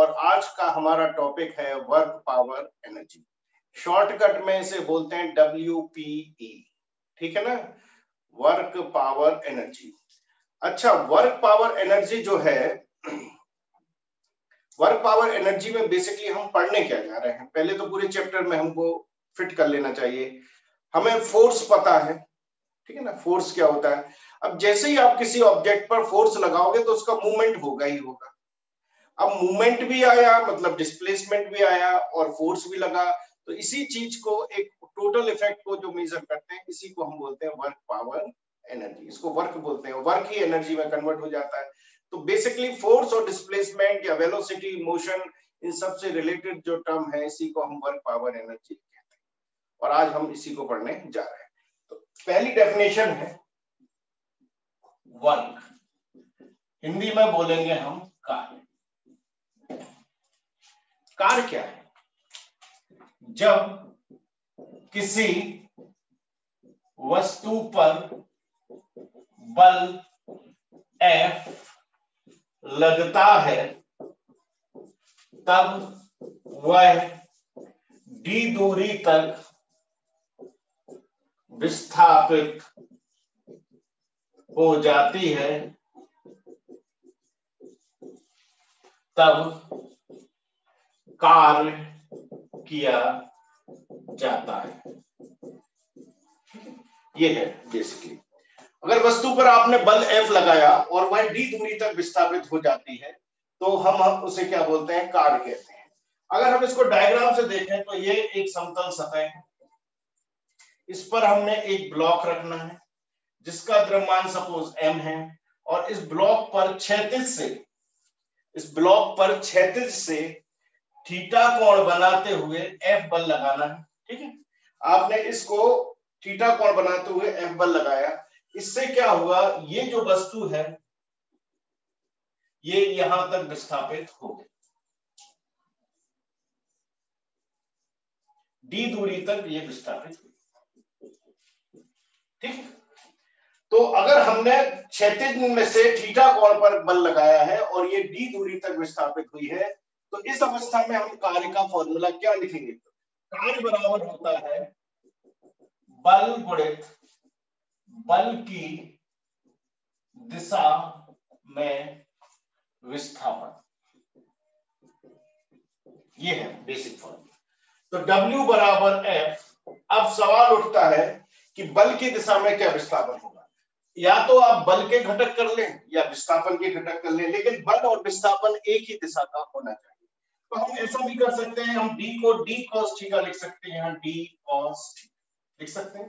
और आज का हमारा टॉपिक है वर्क पावर एनर्जी। शॉर्टकट में इसे बोलते हैं WPE, ठीक है ना, वर्क पावर एनर्जी। अच्छा, वर्क पावर एनर्जी जो है, वर्क पावर एनर्जी में बेसिकली हम पढ़ने क्या जा रहे हैं, पहले तो पूरे चैप्टर में हमको फिट कर लेना चाहिए। हमें फोर्स पता है, ठीक है ना, फोर्स क्या होता है। अब जैसे ही आप किसी ऑब्जेक्ट पर फोर्स लगाओगे तो उसका मूवमेंट होगा ही होगा। अब मूवमेंट भी आया मतलब डिस्प्लेसमेंट भी आया और फोर्स भी लगा, तो इसी चीज को, एक टोटल इफेक्ट को जो मेजर करते हैं, इसी को हम बोलते हैं वर्क पावर एनर्जी। इसको वर्क बोलते हैं, वर्क ही एनर्जी में कन्वर्ट हो जाता है। तो बेसिकली फोर्स और डिस्प्लेसमेंट या वेलोसिटी, मोशन, इन सब से रिलेटेड जो टर्म है, इसी को हम वर्क पावर एनर्जी कहते हैं और आज हम इसी को पढ़ने जा रहे हैं। तो पहली डेफिनेशन है वर्क, हिंदी में बोलेंगे हम कार्य। कार्य क्या है? जब किसी वस्तु पर बल F लगता है तब वह d दूरी तक विस्थापित हो जाती है, तब कार्य किया जाता है। ये है बेसिकली, अगर वस्तु पर आपने बल F लगाया और वह d दूरी तक विस्थापित हो जाती है तो हम उसे क्या बोलते हैं? कार्य कहते हैं। अगर हम इसको डायग्राम से देखें तो ये एक समतल सतह है, इस पर हमने एक ब्लॉक रखना है जिसका द्रव्यमान सपोज m है और इस ब्लॉक पर क्षैतिज से थीटा कोण बनाते हुए F बल लगाना है, ठीक है। आपने इसको थीटा कोण बनाते हुए F बल लगाया, इससे क्या हुआ, ये जो वस्तु है ये यहां तक विस्थापित हो गई, d दूरी तक ये विस्थापित हुई, ठीक। तो अगर हमने क्षैतिज में से थीटा कोण पर बल लगाया है और ये d दूरी तक विस्थापित हुई है, तो इस अवस्था में हम कार्य का फॉर्मूला क्या लिखेंगे? कार्य बराबर होता है बल गुणित बल की दिशा में विस्थापन। ये है बेसिक फॉर्मूला। तो W बराबर F। अब सवाल उठता है कि बल की दिशा में क्या विस्थापन होगा। या तो आप बल के घटक कर लें या विस्थापन के घटक कर लें, लेकिन बल और विस्थापन एक ही दिशा का होना चाहिए। तो हम ऐसा भी कर सकते हैं, हम D को d cos थीटा लिख सकते हैं, d cos थीटा लिख सकते हैं।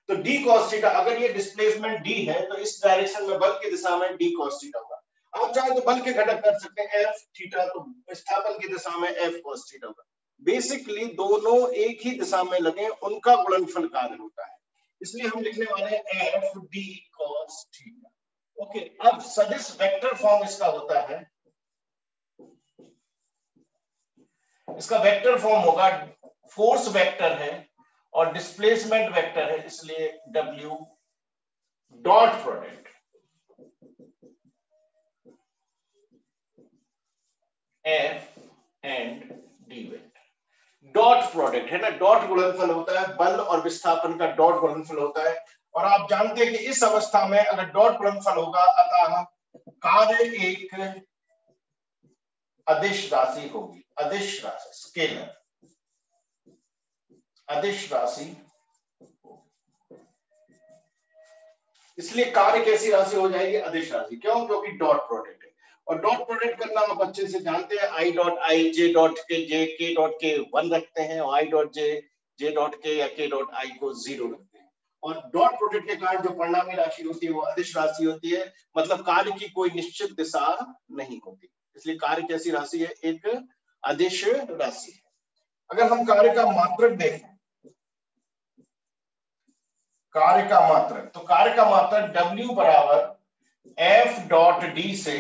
तो d cos थीटा, अगर ये डिस्प्लेसमेंट d है तो इस डायरेक्शन में बल की दिशा में d cos थीटा होगा। आप चाहे तो बल के घटक कर सकते हैं F थीटा, तो विस्थापन की दिशा में F cos थीटा होगा। बेसिकली दोनों एक ही दिशा में लगे, उनका गुणनफल कार्य होता है, इसलिए हम लिखने वाले हैं F d cos theta. Okay, अब सदिश वेक्टर फॉर्म इसका होता है, इसका वेक्टर फॉर्म होगा, फोर्स वेक्टर है और डिस्प्लेसमेंट वेक्टर है, इसलिए W dot product F and D vector. Dot product है ना, डॉट गुणनफल होता है, बल और विस्थापन का डॉट गुणनफल होता है। और आप जानते हैं कि इस अवस्था में अगर डॉट गुणनफल होगा, अतः कार्य एक अदिश राशि होगी, अदिश राशि, स्केलर, अदिश राशि। इसलिए कार्य कैसी राशि हो जाएगी? अदिश राशि। क्यों? क्योंकि डॉट प्रोडक्ट है, और डॉट प्रोडक्ट करना आप अच्छे से जानते हैं। I dot I, J dot K, J K dot K 1 रखते हैं और I dot J, J dot K या K डॉट I को 0 रखते हैं। और डॉट प्रोडक्ट के कारण जो परिणामी राशि होती है वो अदिश राशि होती है, मतलब कार्य की कोई निश्चित दिशा नहीं होती, इसलिए कार्य कैसी राशि है? एक अदिश राशि है। अगर हम कार्य का मात्रक देखें, कार्य का मात्रक, तो कार्य का मात्रक W बराबर F डॉट D से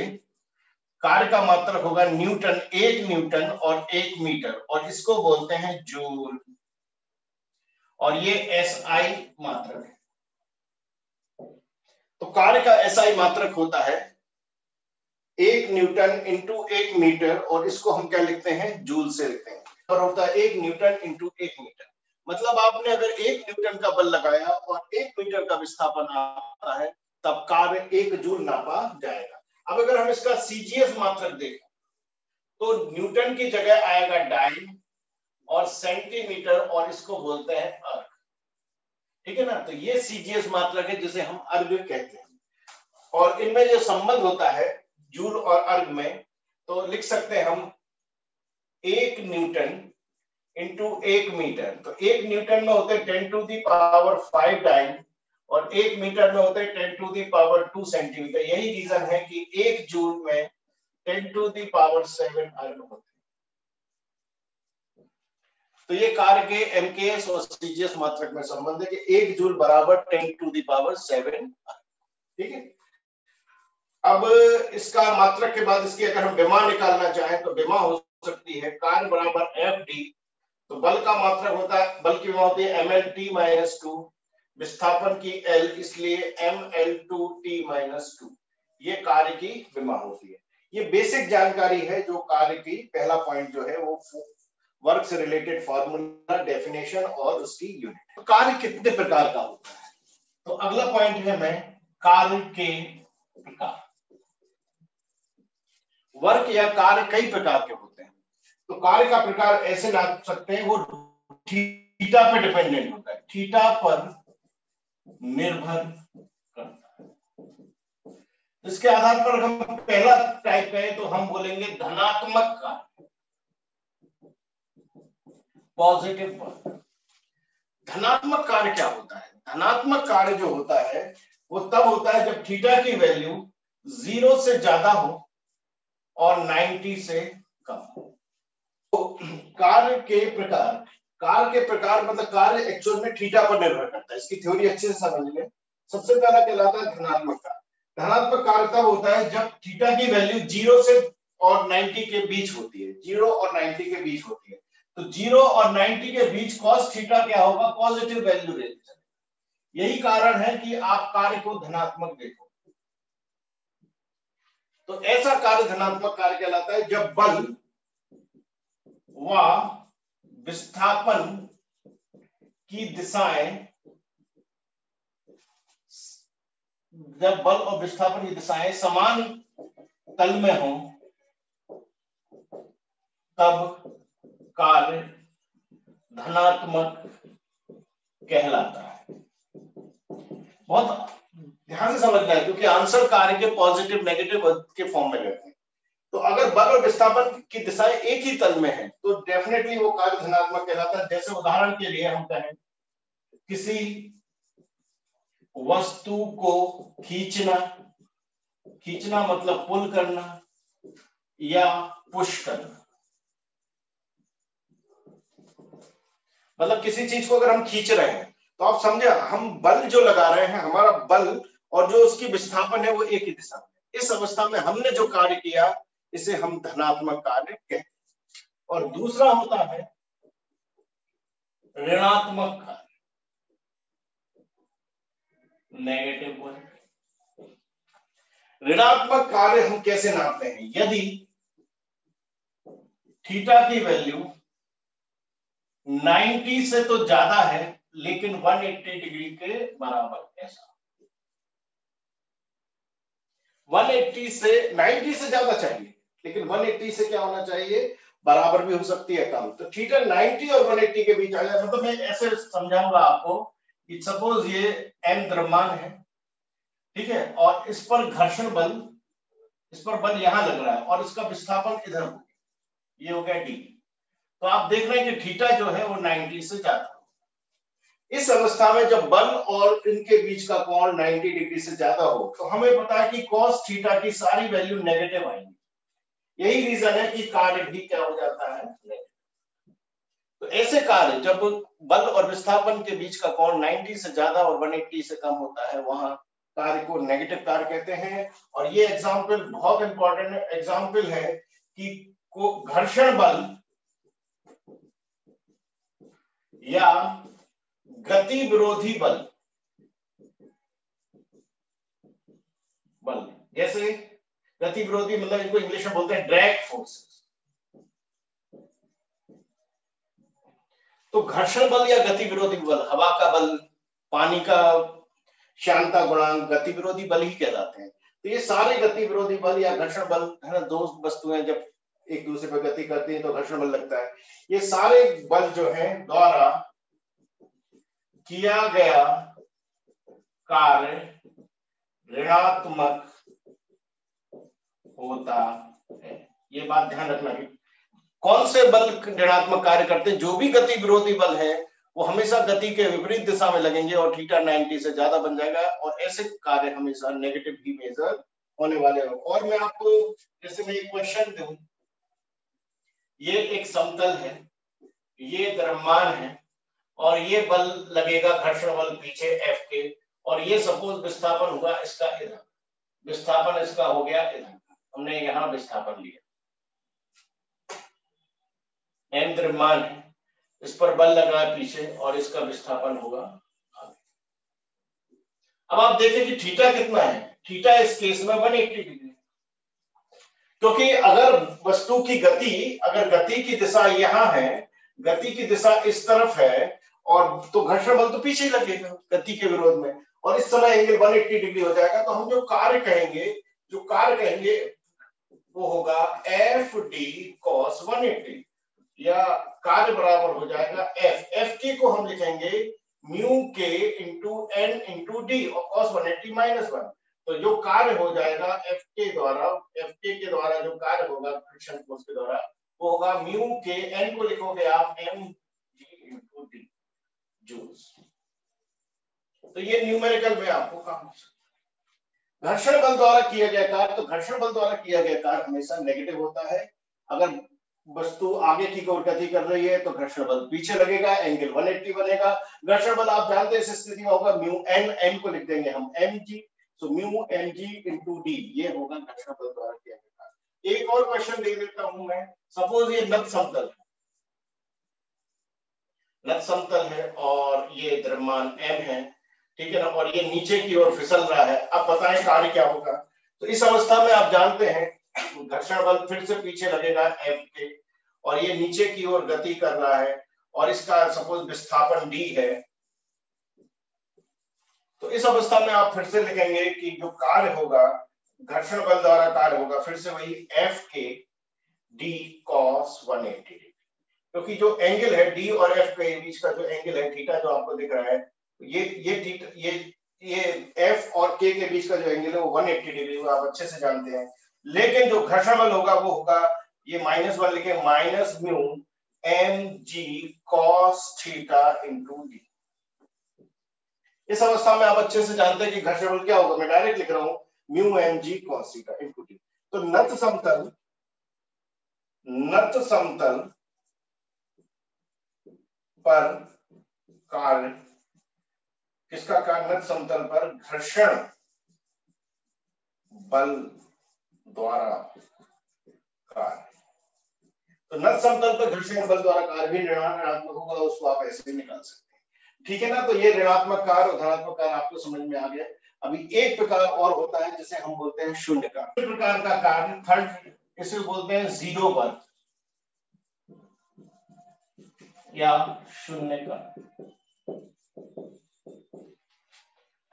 कार्य का मात्रक होगा न्यूटन, 1 न्यूटन और 1 मीटर, और इसको बोलते हैं जूल, और ये SI मात्रक है। तो कार्य का SI मात्रक होता है 1 न्यूटन इंटू 1 मीटर, और इसको हम क्या लिखते हैं, जूल से लिखते हैं, और होता है 1 न्यूटन इंटू 1 मीटर। मतलब आपने अगर 1 न्यूटन का बल लगाया और 1 मीटर का विस्थापन आता है, तब कार्य 1 जूल नापा जाएगा। अब अगर हम इसका सीजीएस मात्रक देखें तो न्यूटन की जगह आएगा डाइन और सेंटीमीटर, और इसको बोलते हैं अर्ग। ठीक है ना, तो ये सीजीएस मात्रक है जिसे हम अर्ग कहते हैं। और इनमें जो संबंध होता है जूल और अर्ग में, तो लिख सकते हैं हम 1 न्यूटन इंटू 1 मीटर। तो 1 न्यूटन में होते 10 टू दी पावर 5 डाइन, और 1 मीटर में होते 10 टू दी पावर 2 सेंटीमीटर। यही रीजन है कि 1 जूल में 10 टू दी पावर 7 अर्ग होते हैं। तो ये कार्य के एमकेएस और सीजीएस मात्रक में संबंध है कि 1 जूल बराबर 10 टू दी पावर 7। ठीक है, अब इसका मात्रक के बाद इसकी अगर हम विमा निकालना चाहें तो विमा हो सकती है कार्य बराबर एफ डी। तो बल का मात्रक होता है, बल की विमा होती है ml_t-2, विस्थापन की L, इसलिए ml2t-2। ये कार्य की विमा होती है। ये बेसिक जानकारी है जो कार्य की पहला पॉइंट जो है वो वर्क से रिलेटेड फॉर्मूला, डेफिनेशन और उसकी यूनिट। तो कार्य कितने प्रकार का होता है, तो अगला पॉइंट है मैं कार्य के प्रकार। वर्क या कार्य कई प्रकार के होते हैं। तो कार्य का प्रकार ऐसे नाप सकते हैं, वो थीटा पे डिपेंडेंट होता है, थीटा पर निर्भर करता है। इसके आधार पर हम पहला टाइप करें तो हम बोलेंगे धनात्मक कार्य, पॉजिटिव वर्क। धनात्मक कार्य क्या होता है? धनात्मक कार्य जो होता है वो तब होता है जब थीटा की वैल्यू 0 से ज्यादा हो और 90 से कम हो। तो कार्य के प्रकार मतलब कार्य एक्चुअल में थीटा पर निर्भर करता है। इसकी थ्योरी अच्छे से समझ लें। सबसे पहला कहलाता है धनात्मक कार्य। धनात्मक कार्य तब होता है जब थीटा की वैल्यू 0 से और 90 के बीच होती है, 0 और 90 के बीच होती है। तो 0 और 90 के बीच cos थीटा क्या होगा, पॉजिटिव वैल्यू लेते चलेगा। यही कारण है कि आप कार्य को धनात्मक देखो। तो ऐसा कार्य धनात्मक कार्य कहलाता है जब बल व विस्थापन की दिशाएं, जब बल और विस्थापन की दिशाएं समान तल में हो, तब कार्य धनात्मक कहलाता है। बहुत ध्यान से समझना है क्योंकि आंसर कार्य के पॉजिटिव नेगेटिव के फॉर्म में रहते हैं। तो अगर बल और विस्थापन की दिशाएं एक ही तल में है तो डेफिनेटली वो कार्य धनात्मक कहलाता है। जैसे उदाहरण के लिए हम कहें किसी वस्तु को खींचना मतलब पुल करना या पुश करना। मतलब किसी चीज को अगर हम खींच रहे हैं तो आप समझे, हम बल जो लगा रहे हैं, हमारा बल और जो उसकी विस्थापन है वो एक ही दिशा में। इस अवस्था में हमने जो कार्य किया इसे हम धनात्मक कार्य कहते हैं। और दूसरा होता है ऋणात्मक कार्य, नेगेटिव वर्क। ऋणात्मक कार्य हम कैसे नापते हैं? यदि थीटा की वैल्यू 90 से तो ज्यादा है लेकिन 180 डिग्री के बराबर। ऐसा 180 से 90 से ज्यादा चाहिए लेकिन 180 से क्या होना चाहिए, बराबर भी हो सकती है कम। तो थीटा 90 और 180 के बीच आ जाए। मतलब मैं ऐसे समझाऊंगा आपको कि सपोज ये m द्रव्यमान है, ठीक है, और इस पर घर्षण बल, इस पर बल यहां लग रहा है और इसका विस्थापन इधर हो गया, ये हो गया d। तो आप देख रहे हैं कि थीटा जो है वो 90 से ज्यादा। इस अवस्था में जब बल और इनके बीच का कोण 90 डिग्री से ज्यादा हो तो हमें पता है कि cos थीटा की सारी वैल्यू नेगेटिव आएंगी। यही रीजन है कि कार्य भी क्या हो जाता है, नेगेटिव। तो ऐसे कार्य जब बल और विस्थापन के बीच का कोण 90 से ज्यादा और 180 से कम होता है, वहां कार्य को नेगेटिव कार्य कहते हैं। और ये एग्जाम्पल बहुत इंपॉर्टेंट एग्जाम्पल है कि घर्षण बल या गति विरोधी बल, जैसे गति विरोधी मतलब इनको इंग्लिश में बोलते हैं ड्रैग फोर्सेस। तो घर्षण बल या गति विरोधी बल, हवा का बल, पानी का श्यानता गुणांक गति विरोधी बल ही कहलाते हैं। तो ये सारे गति विरोधी बल या घर्षण बल है ना, दो वस्तुएं जब एक दूसरे पर गति करती हैं तो घर्षण बल लगता है। ये सारे बल जो है द्वारा किया गया कार्य ऋणात्मक होता है। ये बात ध्यान रखना है। कौन से बल ऋणात्मक कार्य करते हैं? जो भी गति विरोधी बल है वो हमेशा गति के विपरीत दिशा में लगेंगे और थीटा 90 से ज्यादा बन जाएगा, और ऐसे कार्य हमेशा नेगेटिव ही मेजर होने वाले हो। और मैं आपको जैसे मैं एक क्वेश्चन दूं, ये एक समतल है, ये द्रव्यमान है और ये बल लगेगा घर्षण बल पीछे F के, और ये सपोज विस्थापन हुआ इसका इधर, विस्थापन इसका हो गया इधर, हमने यहां विस्थापन लिया, M द्रव्यमान है, इस पर बल लगा है पीछे और इसका विस्थापन होगा आगे। अब आप देखें कि थीटा कितना है, थीटा इस केस में 180 डिग्री, क्योंकि अगर वस्तु की गति, अगर गति की दिशा यहां है, गति की दिशा इस तरफ है, और तो घर्षण बल तो पीछे ही लगेगा गति के विरोध में, और इस समय एंगल 180 डिग्री हो जाएगा। तो हम जो कार्य कहेंगे वो होगा एफ डी कॉस 180, या कार्य बराबर हो जाएगा एफ के को हम लिखेंगे म्यू के इंटू एन इंटू डी, और कॉस 180 -1। तो जो कार्य हो जाएगा एफ के के द्वारा जो कार्य होगा फ्रिक्शन फोर्स के द्वारा, वो होगा म्यू के, एन को लिखोगे आप M G into D joules. तो ये न्यूमेरिकल में आपको काम। घर्षण बल द्वारा किया गया कार्य, तो घर्षण बल द्वारा किया गया कार्य हमेशा नेगेटिव होता है। अगर वस्तु आगे की ओर गति कर रही है तो घर्षण बल पीछे लगेगा, एंगल 180 बनेगा। घर्षण बल आप जानते हैं इस स्थिति में होगा म्यू एन, एन को लिख देंगे हम M G, so mu M G into D, ये होगा घर्षण बल द्वारा किया गया कार्य। एक और क्वेश्चन दे देता हूं मैं, सपोज ये नत समतल है और ये द्रव्यमान m है, ठीक है ना, और ये नीचे की ओर फिसल रहा है। अब बताएं कार्य क्या होगा। तो इस अवस्था में आप जानते हैं घर्षण बल फिर से पीछे लगेगा F के, और ये नीचे की ओर गति कर रहा है, और इसका सपोज विस्थापन d है। तो इस अवस्था में आप फिर से लिखेंगे कि जो कार्य होगा घर्षण बल द्वारा कार्य होगा फिर से वही F के d cos 180, क्योंकि जो एंगल है d और f के बीच का जो एंगल है थीटा जो आपको दिख रहा है, ये f और k के बीच का जो एंगल है वो 180 डिग्री, वो आप अच्छे से जानते हैं। लेकिन जो घर्षण बल होगा वो होगा ये -1 लिखे minus mu M G cos theta into D. इस अवस्था में आप अच्छे से जानते हैं कि घर्षण बल क्या होगा, मैं डायरेक्ट लिख रहा हूं mu M G cos theta into D. तो नत समतल पर कार्य, किसका कार्य? नत समतल पर घर्षण बल द्वारा कार्य। तो नत समतल पर घर्षण बल द्वारा कार्य भी ऋणात्मक होगा, उसको आप ऐसे निकाल सकते हैं, ठीक है ना। तो ये ऋणात्मक कार्य और धनात्मक कार्य आपको समझ में आ गया। अभी एक प्रकार और होता है जिसे हम बोलते हैं शून्य कार्य। प्रकार का कार्य थर्ड, इसे बोलते हैं जीरो बल या शून्य कार्य।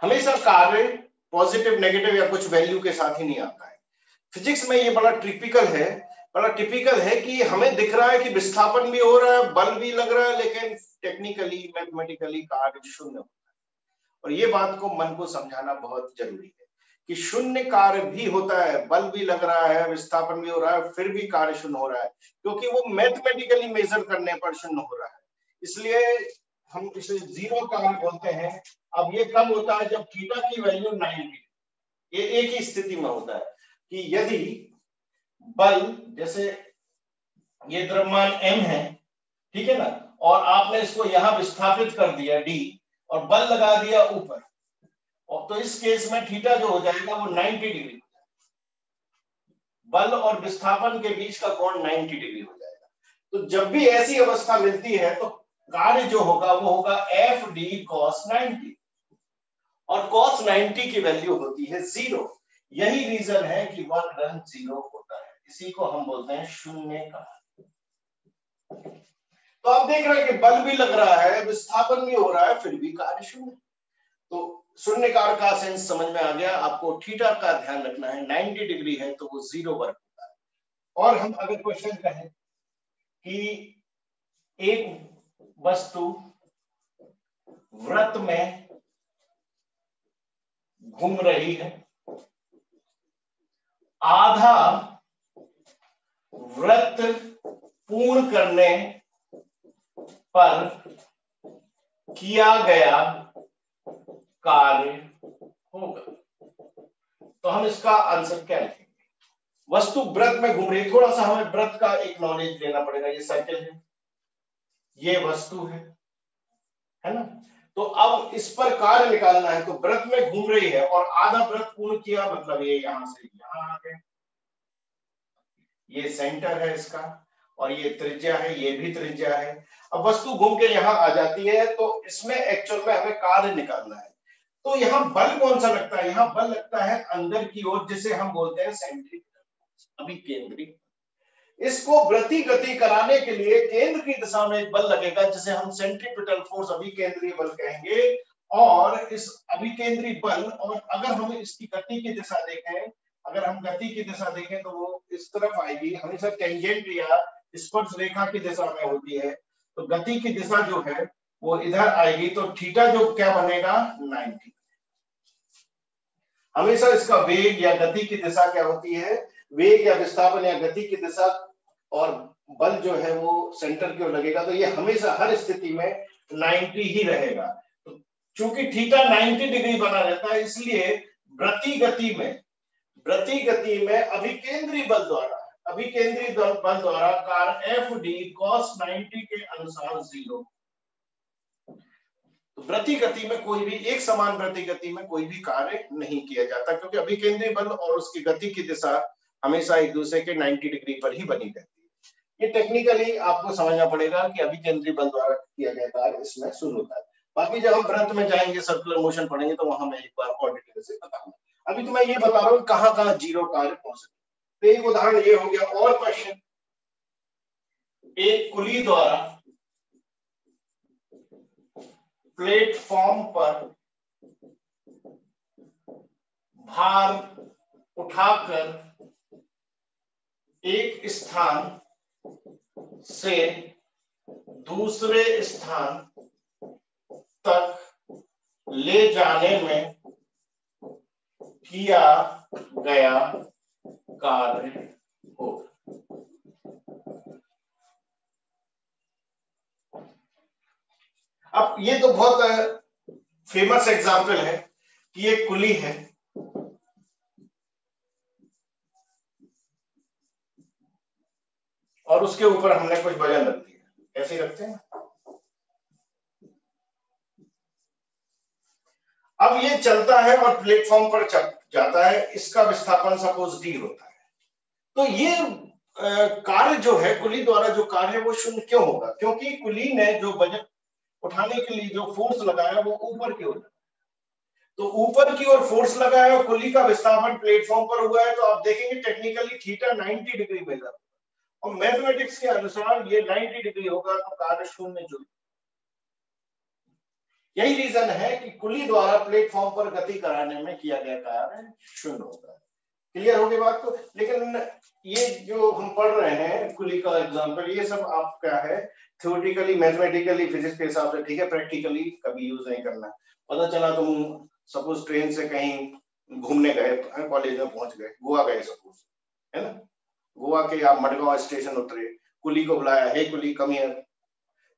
हमेशा कार्य पॉजिटिव नेगेटिव या कुछ वैल्यू के साथ ही नहीं आता है। फिजिक्स में ये बड़ा टिपिकल है कि हमें दिख रहा है कि विस्थापन भी हो रहा है, बल भी लग रहा है, लेकिन टेक्निकली मैथमेटिकली कार्य शून्य होता है। और ये बात को मन को समझाना बहुत जरूरी है कि शून्य कार्य भी होता है, बल भी लग रहा है, विस्थापन भी हो रहा है, फिर भी कार्य शून्य हो रहा है, क्योंकि वो मैथमेटिकली मेजर करने पर शून्य हो रहा है। इसलिए हम इसे जीरो कार्य बोलते हैं। अब ये कब होता है? जब थीटा की वैल्यू 90, ये एक ही स्थिति में होता है कि यदि बल, जैसे ये द्रव्यमान m है, ठीक है ना, और आपने इसको यहां विस्थापित कर दिया d और बल लगा दिया ऊपर, और तो इस केस में थीटा जो हो जाएगा वो 90 डिग्री, बल और विस्थापन के बीच का कोण 90 डिग्री हो जाएगा। तो जब भी ऐसी अवस्था मिलती है तो कार्य जो होगा वो होगा एफ डी कॉस 90, और cos 90 की वैल्यू होती है 0। यही रीजन है कि वर्क डन 0 होता है, इसी को हम बोलते हैं शून्य कार। तो आप देख रहे हैं कि बल भी लग रहा है, विस्थापन भी हो रहा है, फिर भी कार्य शून्य। तो शून्य कार का सेंस समझ में आ गया। आपको थीटा का ध्यान रखना है, 90 डिग्री है तो वो 0 वर्क होता है। और हम अगर क्वेश्चन कहें कि एक वस्तु वृत्त में घूम रही है, आधा वृत्त पूर्ण करने पर किया गया कार्य होगा। तो हम इसका आंसर क्या लिखेंगे? वस्तु वृत्त में घूम रही है, थोड़ा सा हमें वृत्त का एक नॉलेज लेना पड़ेगा। ये सर्कल है, ये वस्तु है ना। तो अब इस पर कार्य निकालना है, तो वृत्त में घूम रही है और आधा वृत्त पूर्ण किया, मतलब ये यहां से यहां आ गए, ये सेंटर है इसका, और ये त्रिज्या है, ये भी त्रिज्या है। अब वस्तु घूम के यहां आ जाती है, तो इसमें एक्चुअल में हमें कार्य निकालना है। तो यहाँ बल कौन सा लगता है? यहाँ बल लगता है अंदर की ओर, जिसे हम बोलते हैं सेंट्रीपिटल, अभिकेंद्री। इसको वृत्तीय गति कराने के लिए केंद्र की दिशा में एक बल लगेगा, जिसे हम सेंट्रीपिटल फोर्स, अभिकेंद्रीय बल कहेंगे। और इस अभिकेंद्रीय बल, और अगर हम इसकी गति की दिशा देखें, अगर हम गति की दिशा देखें तो वो इस तरफ आएगी, हमेशा टेंजेंट या स्पर्श रेखा की दिशा में होती है। तो गति की दिशा जो है वो इधर आएगी, तो थीटा जो क्या बनेगा? 90। हमेशा इसका वेग या गति की दिशा क्या होती है? वेग या विस्थापन या गति की दिशा, और बल जो है वो सेंटर की ओर लगेगा। तो ये हमेशा हर स्थिति में 90 ही रहेगा। तो चूंकि थीटा 90 डिग्री बना रहता है, इसलिए वृत्तीय गति में अभिकेंद्रीय बल द्वारा कार एफ डी कॉस 90 के अनुसार 0। तो वृत्तीय गति में कोई भी एक समान वृत्तीय गति में कोई भी कार्य नहीं किया जाता, क्योंकि अभिकेंद्रीय बल और उसकी गति की दिशा हमेशा एक दूसरे के 90 डिग्री पर ही बनी रहती है। ये टेक्निकली आपको समझना पड़ेगा कि अभिकेंद्रीय बल द्वारा किया गया कार्य इसमें शून्य होता है। बाकी जब हम वृत्त में जाएंगे, सर्कुलर मोशन पढ़ेंगे, तो वहां मैं एक बार और डिटेल से बताऊंगा। अभी तो मैं ये बता रहा हूँ कहाँ कहाँ 0 कार्य पहुंच सकते। तो एक उदाहरण ये हो गया। और क्वेश्चन, एक कुली द्वारा प्लेटफॉर्म पर भार उठाकर एक स्थान से दूसरे स्थान तक ले जाने में किया गया कार्य हो। अब ये तो बहुत फेमस एग्जाम्पल है कि ये कुली है, और उसके ऊपर हमने कुछ वजन रख दिया। ऐसे रखते हैं। अब ये चलता है और प्लेटफॉर्म पर जाता है, इसका विस्थापन सपोज डी होता है। तो ये कार्य जो है, कुली द्वारा जो कार्य है वो शून्य क्यों होगा? क्योंकि कुली ने जो वजन उठाने के लिए जो फोर्स लगाया वो ऊपर की ओर, तो ऊपर की ओर फोर्स लगाया और कुली का विस्थापन प्लेटफॉर्म पर हुआ है। तो आप देखेंगे टेक्निकली थीटा 90 डिग्री मिला, और मैथमेटिक्स के अनुसार ये 90 डिग्री होगा, तो कार्य शून्य जो। यही रीजन है कि कुली द्वारा प्लेटफॉर्म पर गति कराने में किया गया कार्य शून्य होता है। क्लियर होगी बात को? लेकिन ये जो हम पढ़ रहे हैं कुली का एग्जांपल, ये सब आप क्या है थ्योरेटिकली मैथमेटिकली फिजिक्स के हिसाब से ठीक है, प्रैक्टिकली कभी यूज नहीं करना। पता चला तुम सपोज ट्रेन से कहीं घूमने गए, कॉलेज में पहुंच गए, गोवा गए सपोज, है ना। गोवा के आप मडगांव स्टेशन उतरे, कुली को बुलाया, हे कुली कम हियर।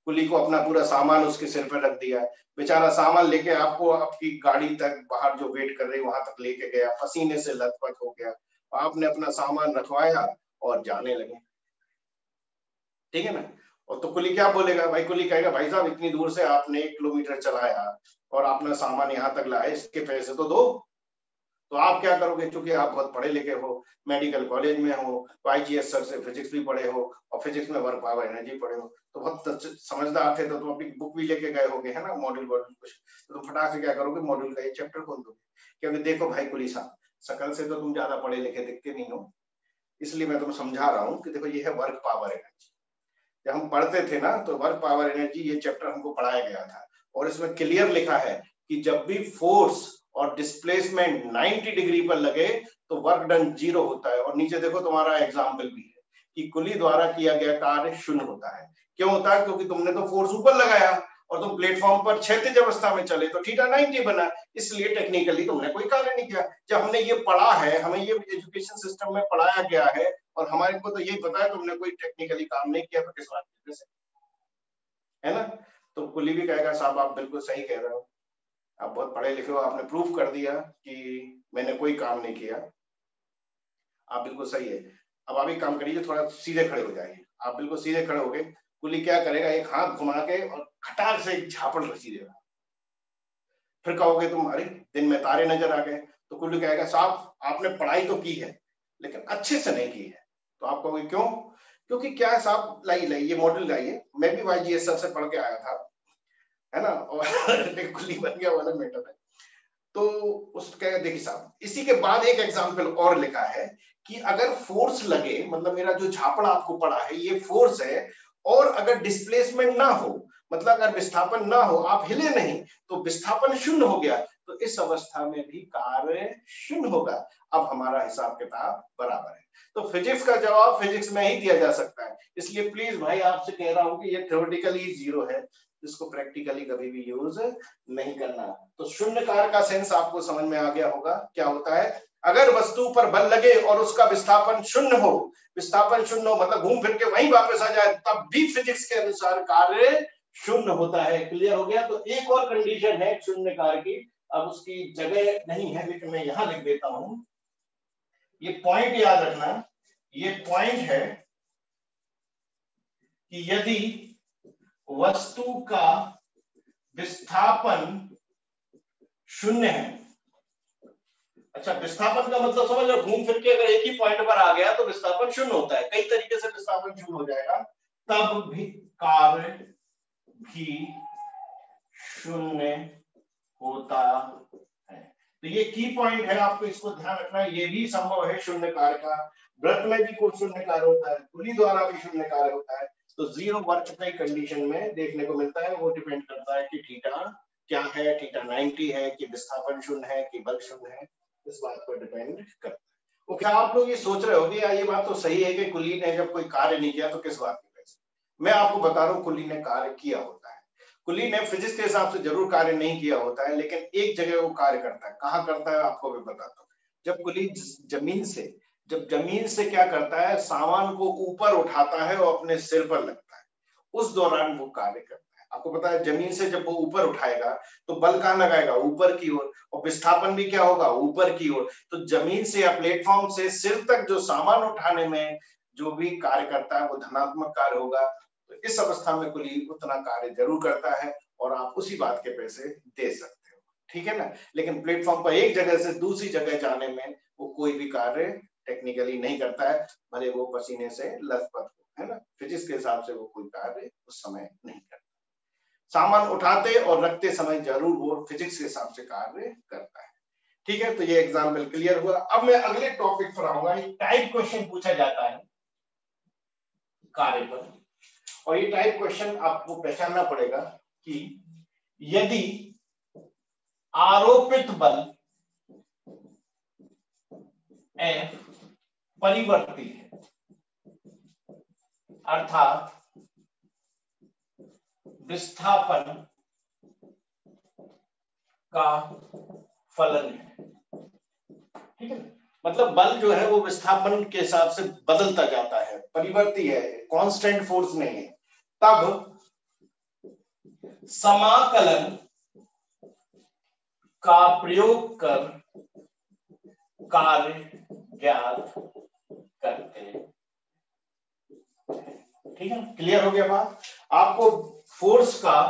कुली को अपना पूरा सामान उसके सिर पर रख दिया, बेचारा सामान लेके आपको आपकी गाड़ी तक बाहर जो वेट कर रही वहां तक लेके गया, पसीने से लथपथ हो गया, आपने अपना सामान रखवाया और जाने लगे, ठीक है ना। और तो कुली क्या बोलेगा भाई? कुली कहेगा भाई साहब इतनी दूर से आपने 1 किलोमीटर चलाया और अपना सामान यहाँ तक लाए, इसके पैसे तो दो। तो आप क्या करोगे? क्योंकि आप बहुत पढ़े लिखे हो, मेडिकल कॉलेज में हो, तो IGS सर से फिजिक्स भी पढ़े हो, और फिजिक्स में वर्क पावर एनर्जी पढ़े हो, तो बहुत समझदार थे, तो तुम अपनी बुक भी लेके गए होगे, है ना, मॉड्यूल कुछ, तो तुम फटाक से क्या करोगे? मॉड्यूल का एक चैप्टर खोल दोगे, क्योंकि देखो भाई कुली साहब, शकल से तो तुम ज्यादा पढ़े लिखे दिखते नहीं हो, इसलिए मैं तुम्हें समझा रहा हूँ कि देखो ये है वर्क पावर एनर्जी। जब हम पढ़ते थे ना तो वर्क पावर एनर्जी ये चैप्टर हमको पढ़ाया गया था, और इसमें क्लियर लिखा है कि जब भी फोर्स और डिस्प्लेसमेंट 90 डिग्री पर लगे तो वर्क डन 0 होता है। और नीचे देखो तुम्हारा एग्जाम्पल भी है कि कुली द्वारा किया गया कार्य शून्य होता है। क्यों होता है? क्योंकि तुमने तो फोर्स ऊपर लगाया और तुम प्लेटफॉर्म पर क्षैतिज अवस्था में चले तो थीटा 90 बना, इसलिए टेक्निकली तुमने कोई कार्य नहीं किया। जब हमने ये पढ़ा है, हमें ये एजुकेशन सिस्टम में पढ़ाया गया है और हमारे को तो यही पता है तुमने कोई टेक्निकली काम नहीं किया, तो किस बात की वजह से, है ना? तो कुली भी कहेगा साहब आप बिल्कुल सही कह रहे हो, आप बहुत पढ़े लिखे हो, आपने प्रूफ कर दिया कि मैंने कोई काम नहीं किया, आप बिल्कुल सही है। अब आप एक काम करिए, थोड़ा सीधे खड़े हो जाइए। आप बिल्कुल सीधे खड़े हो गए, कुली क्या करेगा, एक हाथ घुमा के और खटाक से एक झापड़ रसी देगा। फिर कहोगे तुम अरे दिन में तारे नजर आ गए, तो कुली कहेगा साहब आपने पढ़ाई तो की है लेकिन अच्छे से नहीं की है। तो आप कहोगे क्यों? क्योंकि क्या है साहब, लाइए ये मॉडल लाइए, मैं भी YGS सर से पढ़ के आया था, है ना, और कुली बन गया वाला मैटर है। तो उसका देखिए साहब, इसी के बाद एक एग्जाम्पल और लिखा है कि अगर फोर्स लगे, मतलब मेरा जो झापड़ आपको पड़ा है ये फोर्स है, और अगर डिस्प्लेसमेंट ना हो, मतलब अगर विस्थापन ना हो, आप हिले नहीं, तो विस्थापन शून्य हो गया, तो इस अवस्था में भी कार्य शून्य होगा। अब हमारा हिसाब किताब बराबर है। तो फिजिक्स का जवाब फिजिक्स में ही दिया जा सकता है, इसलिए प्लीज भाई आपसे कह रहा हूं कि ये थ्योरेटिकली 0 है, इसको प्रैक्टिकली कभी भी यूज नहीं करना। तो शून्य कार्य का सेंस आपको समझ में आ गया होगा। क्या होता है, अगर वस्तु पर बल लगे और उसका विस्थापन शून्य हो, विस्थापन शून्य हो मतलब घूम फिर के वहीं वापस आ जाए, तब भी फिजिक्स के अनुसार कार्य शून्य होता है। क्लियर हो गया? तो एक और कंडीशन है शून्य कार्य की, अब उसकी जगह नहीं है लेकिन मैं यहां लिख देता हूं। ये पॉइंट याद रखना, ये पॉइंट है कि यदि वस्तु का विस्थापन शून्य है, अच्छा विस्थापन का मतलब समझ लो, घूम फिर के अगर एक ही पॉइंट पर आ गया तो विस्थापन शून्य होता है, कई तरीके से विस्थापन शून्य हो जाएगा, तब भी कार्य भी शून्य होता है। तो ये की पॉइंट है, आपको इसको ध्यान रखना है। ये भी संभव है शून्य कार्य का, वृत्त में भी कुछ शून्य कार्य होता है, पुली द्वारा भी शून्य कार्य होता है। तो 0 वर्क की कंडीशन में देखने को मिलता है, वो डिपेंड करता है कि थीटा क्या है, थीटा 90 है कि विस्थापन शून्य है कि बल शून्य है, इस बात पर डिपेंड करता है। क्या आप लोग ये सोच रहे होंगे यार ये बात तो सही है कि कुली ने जब कोई कार्य नहीं किया तो किस बात की वजह से? मैं आपको बता रहा हूँ कुली ने कार्य किया होता है। कुली ने फिजिक्स के हिसाब से जरूर कार्य नहीं किया होता है, लेकिन एक जगह वो कार्य करता है। कहाँ करता है आपको भी बताता हूँ। जब कुली जमीन से क्या करता है, सामान को ऊपर उठाता है और अपने सिर पर लगता है, उस दौरान वो कार्य करता है। आपको पता है जमीन से जब वो ऊपर उठाएगा तो बल कहाँ लगाएगा, ऊपर की ओर, और विस्थापन भी क्या होगा, ऊपर की ओर। तो जमीन से या प्लेटफॉर्म से सिर तक जो सामान उठाने में जो भी कार्य करता है वो धनात्मक कार्य होगा। तो इस अवस्था में कुली उतना कार्य जरूर करता है और आप उसी बात के पैसे दे सकते हो, ठीक है ना। लेकिन प्लेटफॉर्म पर एक जगह से दूसरी जगह जाने में वो कोई भी कार्य टेक्निकली नहीं करता है, भले वो पसीने से लथपथ हो, है ना। फिजिक्स के हिसाब से वो कोई कार्य उस समय नहीं करता। सामान उठाते और रखते समय जरूर वो फिजिक्स के हिसाब से कार्य करता है, ठीक है। तो ये एग्जाम्पल क्लियर हुआ। अब मैं अगले टॉपिक पर आऊंगा। टाइप क्वेश्चन पूछा जाता है कार्य पर, और ये टाइप क्वेश्चन आपको पहचानना पड़ेगा कि यदि आरोपित बल F परिवर्ती है, अर्थात विस्थापन का फलन है, ठीक है। मतलब बल जो है वो विस्थापन के हिसाब से बदलता जाता है, परिवर्ती है, कांस्टेंट फोर्स नहीं है, तब समाकलन का प्रयोग कर कार्य ज्ञात करते हैं, ठीक है। क्लियर हो गया बात। आपको फोर्स का,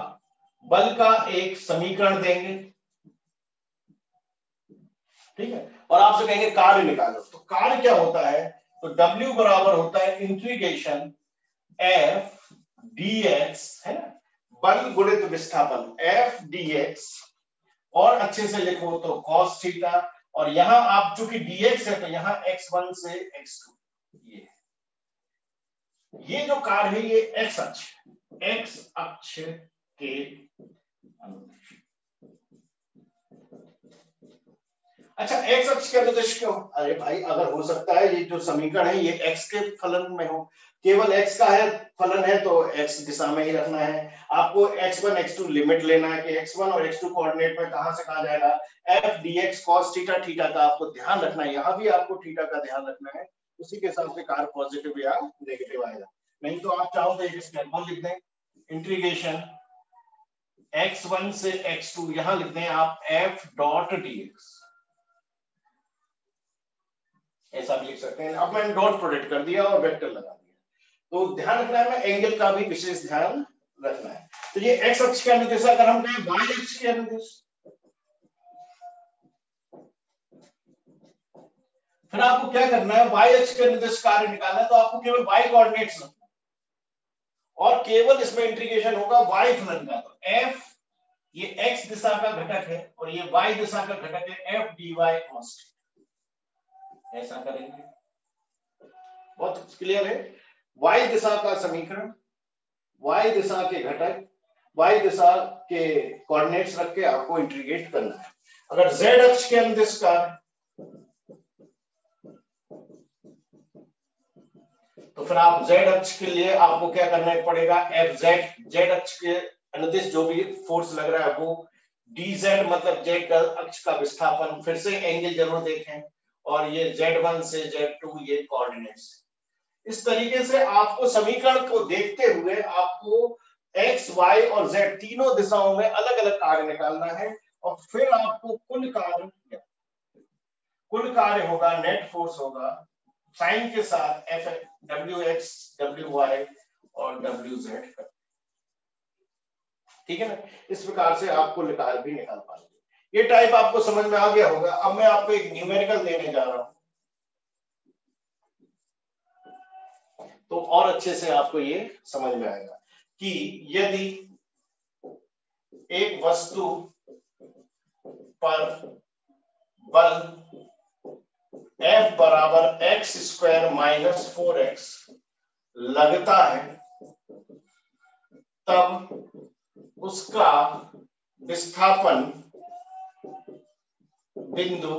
बल का एक समीकरण देंगे, ठीक है, और आपसे कहेंगे कार्य निकालो। तो कार्य क्या होता है, तो W बराबर होता है इंटीग्रेशन F dx, है ना, बल गुणित विस्थापन F dx, और अच्छे से लिखो तो cos थीटा, और यहां आप चूंकि dx है तो यहां x1 से x2, ये जो कार्य है ये x अक्ष के अनुदिश। अच्छा, x अक्ष के अनुदिश क्यों? अरे भाई, अगर हो सकता है ये जो समीकरण है ये x के फलन में हो, केवल x का है फलन है तो x दिशा में ही रखना है। आपको x1 x2 लिमिट लेना है कि x1 और x2 कोऑर्डिनेट में कहां से कहां जाएगा, f dx cos theta, theta का आपको ध्यान रखना है, यहां भी आपको थीटा का ध्यान रखना है, उसी के हिसाब से कार्य पॉजिटिव या नेगेटिव आएगा। नहीं तो आप चाहो तो एक स्टेप लिख दें, इंटीग्रेशन x1 से x2, यहां लिख दें आप f डॉट dx, ऐसा भी लिख सकते हैं। अब मैंने डॉट प्रोडक्ट कर दिया और वेक्टर लगा दिया, तो ध्यान रखना है, एंगल का भी विशेष ध्यान रखना है। तो ये x अक्ष के अनुदिश, अगर हम कहें y अक्ष के अनुदिश, फिर आपको क्या करना है, y अक्ष के अनुदिश कार्य निकालना है, तो आपको केवल y कोऑर्डिनेट्स रखना है और केवल इसमें इंटीग्रेशन होगा y फलन का। तो f ये x दिशा का घटक है और ये y दिशा का घटक है, f dy cos, ऐसा करेंगे। बहुत क्लियर है, y दिशा का समीकरण, y दिशा के घटक, y दिशा के कोऑर्डिनेट्स रख के आपको इंटीग्रेट करना है। अगर z अक्ष के अनुदिश का, तो फिर आप z अक्ष के लिए आपको क्या करना पड़ेगा, fz, z अक्ष के अनुदिश जो भी फोर्स लग रहा है वो dz, मतलब z अक्ष का विस्थापन, फिर से एंगल जरूर देखें, और ये z1 से z2 ये कोऑर्डिनेट्स। इस तरीके से आपको समीकरण को देखते हुए आपको x, y और z तीनों दिशाओं में अलग अलग कार्य निकालना है, और फिर आपको कुल कार्य होगा, नेट फोर्स होगा साइन के साथ f wx, wy और wz, ठीक है ना। इस प्रकार से आपको कार्य भी निकाल पाएंगे। ये टाइप आपको समझ में आ गया होगा। अब मैं आपको एक न्यूमेरिकल देने जा रहा हूं, तो और अच्छे से आपको ये समझ में आएगा कि यदि एक वस्तु पर बल F बराबर x स्क्वायर माइनस 4x लगता है, तब उसका विस्थापन बिंदु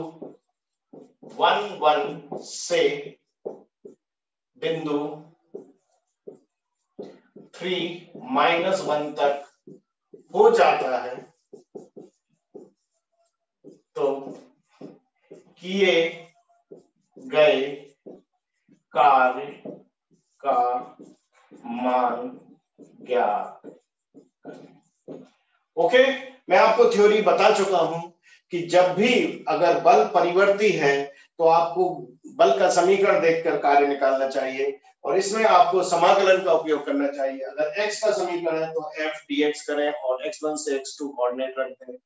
1 1 से बिंदु 3 -1 तक हो जाता है, तो किए गए कार्य का मान ज्ञात करें। ओके, मैं आपको थ्योरी बता चुका हूं कि जब भी अगर बल परिवर्ती है तो आपको बल का समीकरण देखकर कार्य निकालना चाहिए, और इसमें आपको समाकलन का उपयोग करना चाहिए। अगर x का समीकरण है तो f dx करें और x1 से x2 कोऑर्डिनेट रख दें,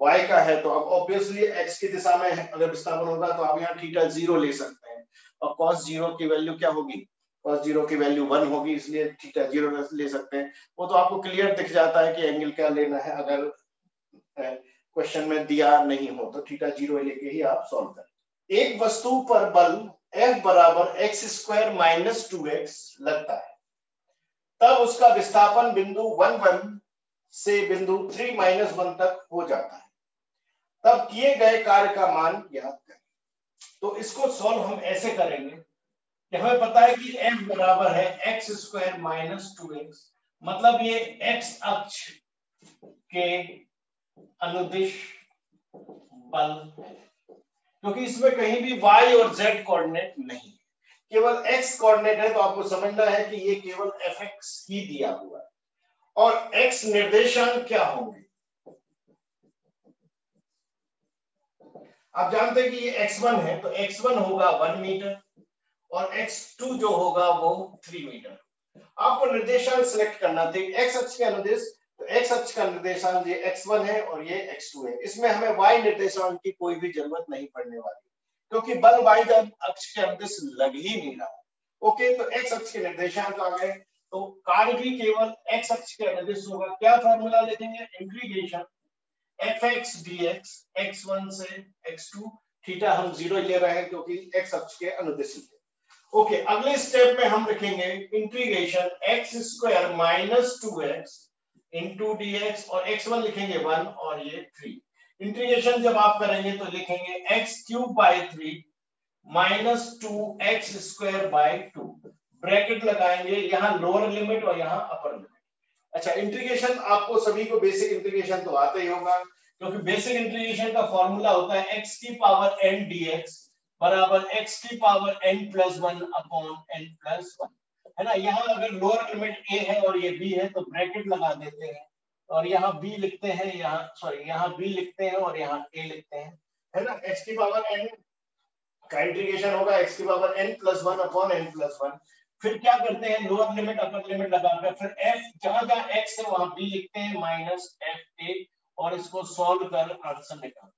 y का है तो अब ऑब्वियसली x की दिशा में अगर विस्थापन होगा तो आप यहाँ थीटा 0 ले सकते हैं, और cos 0 की वैल्यू क्या होगी, cos 0 की वैल्यू 1 होगी, इसलिए थीटा 0 ले सकते हैं। वो तो आपको क्लियर दिख जाता है कि एंगल क्या लेना है, अगर क्वेश्चन में दिया नहीं हो तो थीटा 0 लेके ही आप सॉल्व करें। एक वस्तु पर बल F बराबर x स्क्वायर माइनस 2x लगता है, तब उसका विस्थापन बिंदु 1 1 से बिंदु 3 -1 तक हो जाता है, तब किए गए कार्य का मान ज्ञात करें। तो इसको सॉल्व हम ऐसे करेंगे कि हमें पता है कि F बराबर है x स्क्वायर माइनस 2x, मतलब ये x अक्ष के अनुदिश बल है, क्योंकि इसमें कहीं भी y और z कोऑर्डिनेट नहीं है, केवल x कोऑर्डिनेट है। तो आपको समझना है कि ये केवल fx ही दिया हुआ है, और x निर्देशांक क्या होंगे, आप जानते हैं कि ये x1 है तो x1 होगा 1 मीटर और x2 जो होगा वो 3 मीटर। आपको निर्देशांक सिलेक्ट करना थे, x अक्ष के अनुदिश, तो x अक्ष का निर्देशांक ये x1 है और ये x2 है। इसमें हमें y निर्देशांक की कोई भी जरूरत नहीं पड़ने वाली, क्योंकि बल y अक्ष के अनुदिश लग ही नहीं रहा। ओके, तो x अक्ष के निर्देशांक आ गए, तो कार्य भी केवल x अक्ष के अनुदिश होगा। क्या फॉर्मूला लिखेंगे, इंटीग्रेशन fx dx x1 से x2 थीटा हम 0 ले रहे हैं क्योंकि एक्स अक्ष के अनुदिश है। ओके, अगले स्टेप में हम लिखेंगे integration x square minus 2x into D x, और x1 लिखेंगे 1 और ये 3। इंटीग्रेशन जब आप करेंगे तो लिखेंगे x cube by 3 minus 2x square by 2, bracket लगाएंगे, यहाँ लोअर लिमिट और यहाँ अपर लिमिट। अच्छा, इंटीग्रेशन आपको सभी को बेसिक इंटीग्रेशन तो आता ही होगा, क्योंकि बेसिक इंटीग्रेशन का फॉर्मूला होता है x की पावर n dx बराबर x की power n plus 1 upon n plus 1, है ना। यहाँ अगर लोअर लिमिट a है और ये b है तो ब्रैकेट लगा देते हैं, और यहाँ b लिखते हैं, यहाँ b लिखते हैं और यहाँ a लिखते हैं, है ना। x की पावर n का इंटीग्रेशन होगा x की power n plus 1 upon n plus 1। फिर क्या करते हैं, लोअर लिमिट अपर लिमिट लगाकर फिर f जहां जहां x है वहां b लिखते हैं माइनस f a, और इसको सॉल्व कर आंसर निकाल।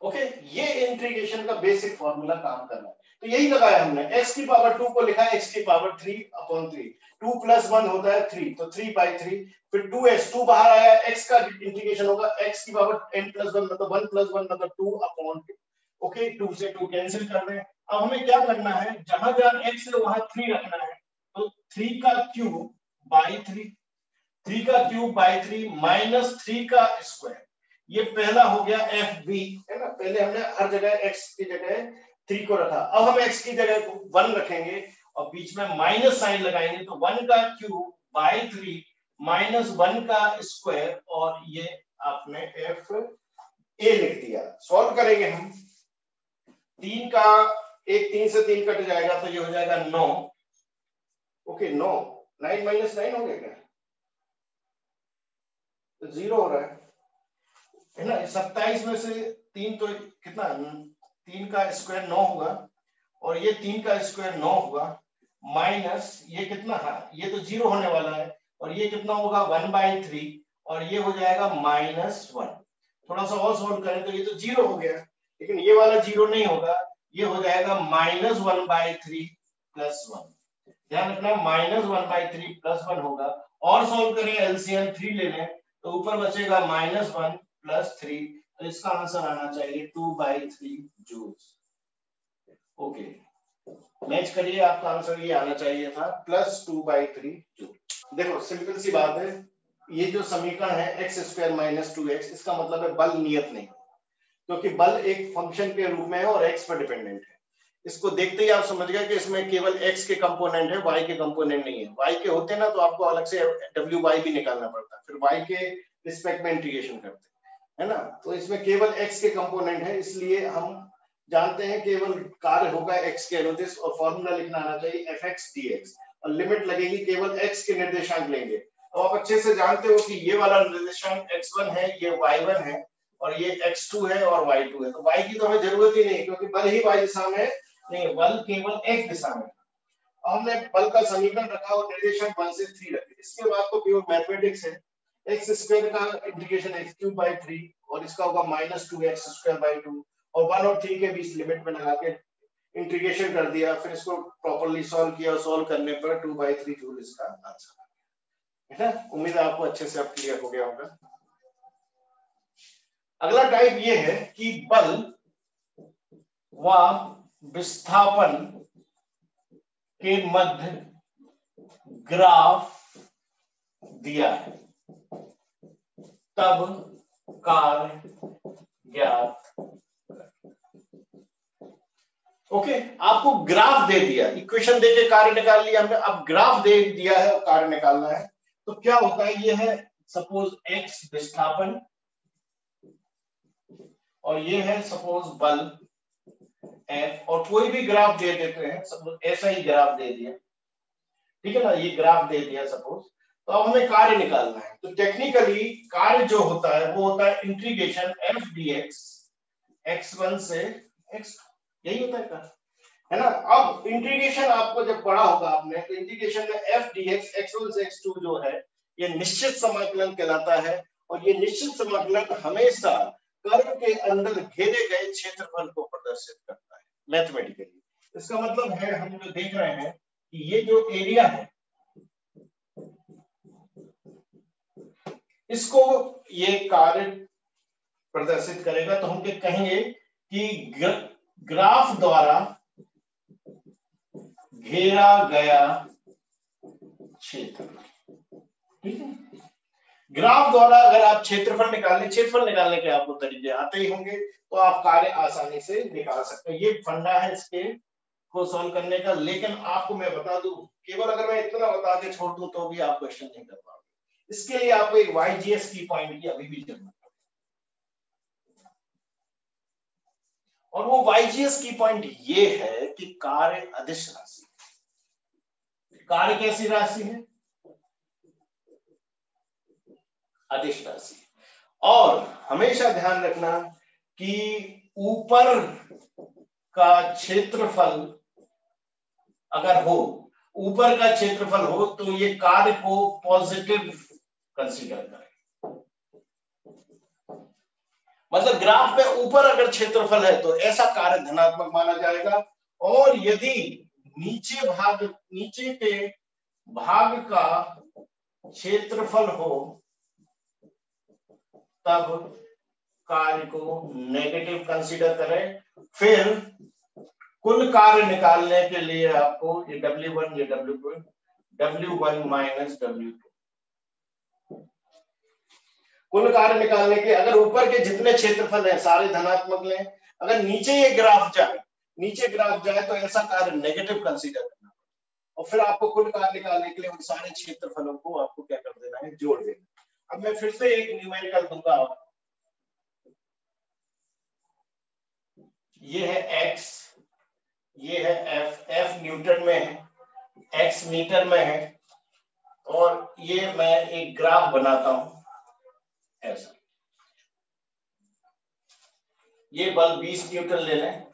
ओके, ये इंटीग्रेशन का बेसिक फॉर्मूला काम कर रहा है। तो यही लगाया हमने, x की पावर 2 को लिखा है x की पावर 3 अपॉन 3, 2 प्लस 1 होता है 3, तो 3 बाई 3, फिर 2x, 2 बाहर आया, x का इंटीग्रेशन होगा x की पावर n प्लस 1 मतलब 1 प्लस 1 मतलब 2 अपॉन 2। ओके, 2 से 2 कैंसिल कर रहे हैं। अब हमें क्या करना है, जहां जहां x है वहां 3 रखना है, तो 3 का क्यूब बाई 3, 3 का क्यूब बाई 3 माइनस 3 का स्क्वायर, ये पहला हो गया एफ बी, है ना। पहले हमने हर जगह x की जगह 3 को रखा, अब हम x की जगह 1 रखेंगे और बीच में माइनस साइन लगाएंगे, तो 1 का क्यूब बाई 3 माइनस 1 का स्क्वायर, और ये आपने एफ ए लिख दिया। सॉल्व करेंगे हम, 3 का 3 से 3 कट जाएगा तो ये हो जाएगा 9। ओके, 9 9 माइनस 9 हो गया क्या, तो 0 हो रहा है ना। 27 में से 3 तो कितना, 3 का स्क्वायर 9 होगा, और ये 3 का स्क्वायर 9 होगा, माइनस ये कितना है, ये तो 0 होने वाला है, और ये कितना होगा 1/3, और ये हो जाएगा -1। थोड़ा सा और सॉल्व करें तो ये तो 0 हो गया, लेकिन ये वाला 0 नहीं होगा, ये हो जाएगा -1/3 प्लस 1। ध्यान रखना, -1/3 प्लस 1 होगा। और सॉल्व करें, एलसीएम 3 ले लें तो ऊपर बचेगा -1 प्लस 3, तो इसका आंसर आना चाहिए 2/3 जूल्स। ओके, मैच करिए, आपका आंसर ये आना चाहिए था प्लस 2/3 जूल। देखो सिंपल सी बात है, ये जो समीकरण है x स्क्वायर माइनस 2x, इसका मतलब है बल नियत नहीं, क्योंकि बल एक फंक्शन के रूप में है और x पर डिपेंडेंट है। इसको देखते ही आप समझ गए कि इसमें केवल x के कंपोनेंट है, y के कंपोनेंट नहीं है। y के होते ना तो आपको अलग से wy भी निकालना पड़ता, फिर y के रिस्पेक्ट में इंटीग्रेशन करते, है ना। तो इसमें केवल x के कंपोनेंट है, इसलिए हम जानते हैं केवल कार्य होगा x के अनुदिश, और फॉर्मूला लिखना आना चाहिए fx dx, और लिमिट लगेगी केवल x के निर्देशांक लेंगे। तो आप अच्छे से जानते हो कि ये वाला निर्देशांक x1 है, ये y1 है, और ये x2 है और y2 है, तो y की तो हमें जरूरत ही नहीं, क्योंकि बल ही y दिशा में नहीं, बल केवल x दिशा में। हमने बल का समीकरण रखा और निर्देशांक 1 से 3 रखे। इसके बाद तो प्योर मैथमेटिक्स है, x स्क्वायर का इंटीग्रेशन x क्यूब बाई 3, और इसका होगा -2x स्क्वायर बाई 2, और 1 और 3 के बीच लिमिट में लगा के इंटीग्रेशन कर दिया, फिर इसको प्रॉपर्ली सॉल्व किया, और सॉल्व करने पर 2/3 जूल इसका आंसर है ना। उम्मीद है आपको अच्छे से अब क्लियर हो गया होगा। अगला टाइप ये है कि बल व विस्थापन के मध्य ग्राफ दिया है, तब कार्य ज्ञात। ओके, आपको ग्राफ दे दिया, इक्वेशन देके कार्य निकाल लिया हमने, अब ग्राफ दे दिया है और कार्य निकालना है। तो क्या होता है, ये है सपोज x विस्थापन, और ये है सपोज बल F, और कोई भी ग्राफ दे देते हैं, सपोज ऐसा ही ग्राफ दे दिया, ठीक है ना, ये ग्राफ दे दिया सपोज। तो अब हमें कार्य निकालना है, तो टेक्निकली कार्य जो होता है वो होता है इंटीग्रेशन f dx x1 से x2, यही होता है कार्य, है ना। अब इंटीग्रेशन आपको जब पढ़ा होगा आपने, तो इंटीग्रेशन में f dx x1 से x2 जो है ये निश्चित समाकलन कहलाता है, और ये निश्चित समाकलन हमेशा कर्व के अंदर घेरे गए क्षेत्रफल को प्रदर्शित करता है मैथमेटिकली। इसका मतलब है, हम जो देख रहे हैं कि ये जो एरिया है, इसको ये कार्य प्रदर्शित करेगा। तो हम क्या कहेंगे कि ग्राफ द्वारा घेरा गया क्षेत्र। ठीक है, ग्राफ द्वारा अगर आप क्षेत्रफल निकालने के आपको तरीके आते ही होंगे तो आप कार्य आसानी से निकाल सकते हैं। ये फंडा है इसके को सॉल्व करने का। लेकिन आपको मैं बता दूं, केवल अगर मैं इतना बता के छोड़ दूं तो भी आप क्वेश्चन नहीं कर पाओगे। इसके लिए आपको एक YGS की पॉइंट की अभी भी जरूरत है, और वो YGS की पॉइंट ये है कि कार्य अदिश राशि। कार्य कैसी राशि है? अदिश राशि। और हमेशा ध्यान रखना कि ऊपर का क्षेत्रफल अगर हो, ऊपर का क्षेत्रफल हो तो ये कार्य को पॉजिटिव कंसीडर करें। मतलब ग्राफ में ऊपर अगर क्षेत्रफल है तो ऐसा कार्य धनात्मक माना जाएगा, और यदि नीचे के भाग का क्षेत्रफल हो तब कार्य को नेगेटिव कंसीडर करें। फिर कुल कार्य निकालने के लिए आपको ये W1 ये W1 माइनस W2, कुल कार्य निकालने के अगर ऊपर के जितने क्षेत्रफल हैं सारे धनात्मक लें, अगर नीचे ग्राफ जाए तो ऐसा कार्य नेगेटिव कंसीडर करना, और फिर आपको कुल कार्य निकालने के लिए उन सारे क्षेत्रफलों को आपको क्या कर देना है, जोड़ देना। अब मैं फिर से एक न्यूमेरिकल दूंगा। ये है x, ये है f न्यूटन में है, x मीटर में है, और ये मैं एक ग्राफ बनाता हूं ऐसा। ये बल 20 न्यूटन ले लें,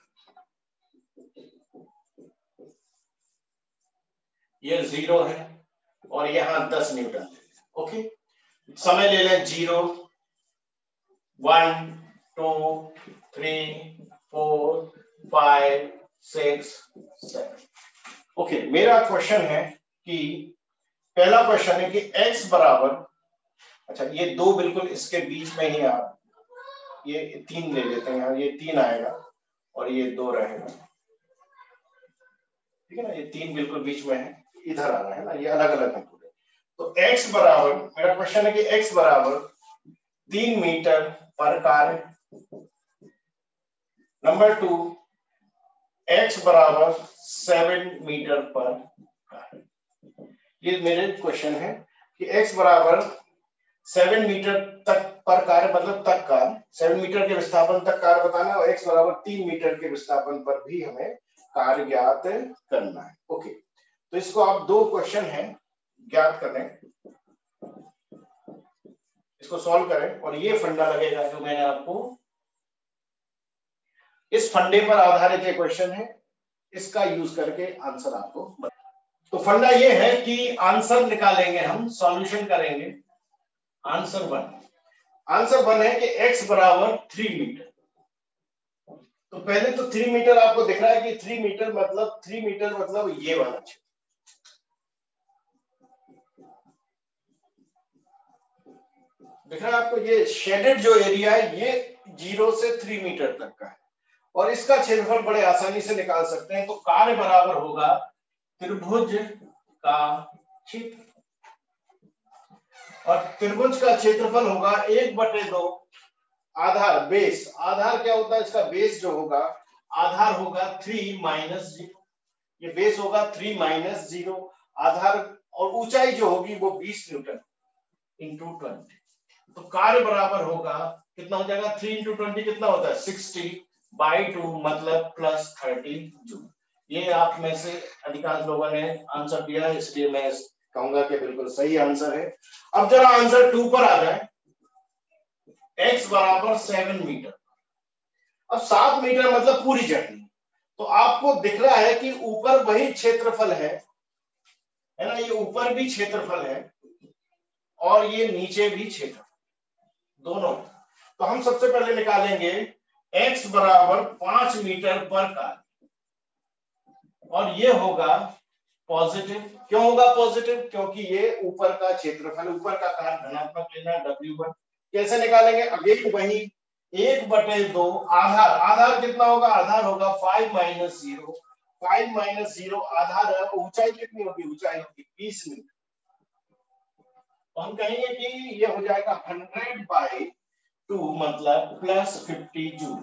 ये 0 है, और यहां 10 न्यूटन ले लें। ओके, समय ले लें 0, 1, 2, 3, 4, 5, 6, 7। ओके, मेरा क्वेश्चन है कि पहला क्वेश्चन है कि x बराबर, अच्छा ये 2 बिल्कुल इसके बीच में ही आप ये 3 ले लेते हैं, यहाँ ये 3 आएगा और ये 2 रहेगा। ठीक है ना, ये 3 बिल्कुल बीच में है, इधर आ रहा है ना, ये अलग अलग है पूरे। तो x बराबर, मेरा क्वेश्चन है कि x बराबर 3 मीटर पर कार्य। नंबर 2, x बराबर 7 मीटर पर कार्य। ये मेरे क्वेश्चन है कि x बराबर 7 मीटर तक पर कार्य, मतलब तक कार्य, 7 मीटर के विस्थापन तक कार्य बताना, और x बराबर 3 मीटर के विस्थापन पर भी हमें कार्य ज्ञात करना है। ओके, तो इसको आप 2 क्वेश्चन है ज्ञात करें, इसको सॉल्व करें, और ये फंडा लगेगा जो मैंने आपको, इस फंडे पर आधारित ये क्वेश्चन है, इसका यूज करके आंसर आपको बता। तो फंडा ये है कि आंसर निकालेंगे हम, सॉल्यूशन करेंगे। आंसर 1 है कि x बराबर 3 मीटर। तो पहले तो 3 मीटर आपको दिख रहा है कि 3 मीटर मतलब ये वाला क्षेत्र। दिख रहा है आपको, ये शेडेड जो एरिया है ये 0 से 3 मीटर तक का है, और इसका क्षेत्रफल बड़े आसानी से निकाल सकते हैं। तो कार्य बराबर होगा त्रिभुज का क्षेत्र, और त्रिभुज का क्षेत्रफल होगा 1/2 आधार बेस। आधार क्या होता है इसका? बेस जो होगा, आधार होगा 3 माइनस 0, ये बेस होगा 3 माइनस 0 आधार, और ऊंचाई जो होगी वो 20 न्यूटन इंटू 20। तो कार्य बराबर होगा कितना हो जाएगा? 3 इंटू 20 कितना होता है? 60/2 मतलब प्लस 30 जूल। ये आप में से अधिकांश लोगों ने आंसर दिया है, इसलिए मैं कहूंगा कि बिल्कुल सही आंसर है। अब जरा आंसर 2 पर आ जाए। x बराबर 7 मीटर। अब 7 मीटर मतलब पूरी जर्नी, तो आपको दिख रहा है कि ऊपर वही क्षेत्रफल है ना, ये ऊपर भी क्षेत्रफल है और ये नीचे भी क्षेत्रफल, दोनों। तो हम सबसे पहले निकालेंगे x बराबर 5 मीटर पर कार्य, और ये होगा पॉजिटिव। क्यों होगा पॉजिटिव? क्योंकि ये ऊपर का क्षेत्रफल, ऊपर का कार धनात्मक लेना है W1। कैसे निकालेंगे? अगेन वही 1/2 आधार। आधार कितना होगा? आधार होगा 5 - 0। 5 - 0 आधार है। ऊंचाई कितनी होगी? ऊंचाई होगी 20 मीटर। तो हम कहेंगे कि ये हो जाएगा 100/2 मतलब +50 जूल।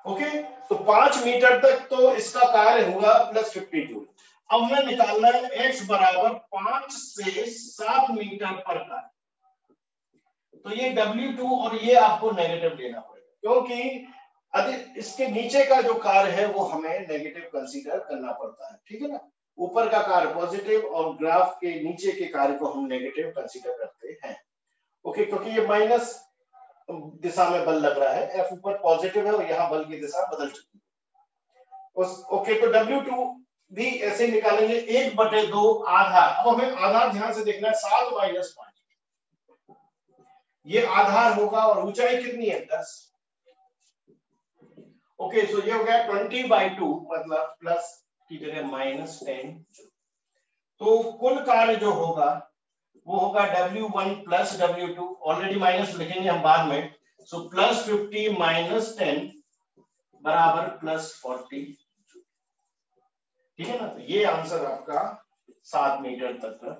ओके, तो 5 मीटर तक तो इसका कार्य हुआ +50 जूल। अब हमें निकालना है x बराबर 5 से 7 मीटर पर कार्य। तो ये W2 और ये आपको नेगेटिव लेना पड़ेगा, क्योंकि अधिक इसके नीचे का जो कार्य है वो हमें नेगेटिव कंसीडर करना पड़ता है। ठीक है ना? ऊपर का कार्य पॉजिटिव और ग्राफ के नीचे के कार्य को हम नेगेटिव कंसीडर करते हैं। ओके, क्योंकि ये माइनस दिशा में बल लग रहा है, F ऊपर पॉजिटिव है और यहाँ बल की दिशा बदल चुकी है। ओके, तो W2 भी ऐसे ही निकालेंगे 1/2 आधार। अब हमें आधार ध्यान से देखना है, 7 - 5 ये आधार होगा और ऊंचाई कितनी है? 10। ओके, सो ये हो गया 20/2 मतलब प्लस की जगह -10। तो कुल कार्य जो होगा वो होगा W1 + W2। ऑलरेडी माइनस लिखेंगे हम बाद में। सो +50 - 10 बराबर +40। ठीक है ना? तो ये आंसर आपका 7 मीटर तक का।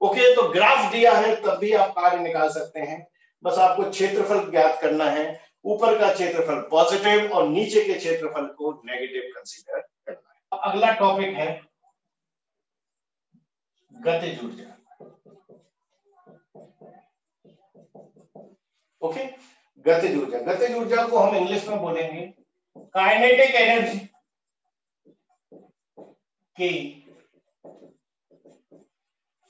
ओके, तो ग्राफ दिया है तब भी आप कार्य निकाल सकते हैं। बस आपको क्षेत्रफल ज्ञात करना है। ऊपर का क्षेत्रफल पॉजिटिव और नीचे के क्षेत्रफल को नेगेटिव कंसीडर करना है। अगला टॉपिक है गतिज ऊर्जा। ओके, गतिज ऊर्जा। गतिज ऊर्जा को हम इंग्लिश में बोलेंगे काइनेटिक एनर्जी के,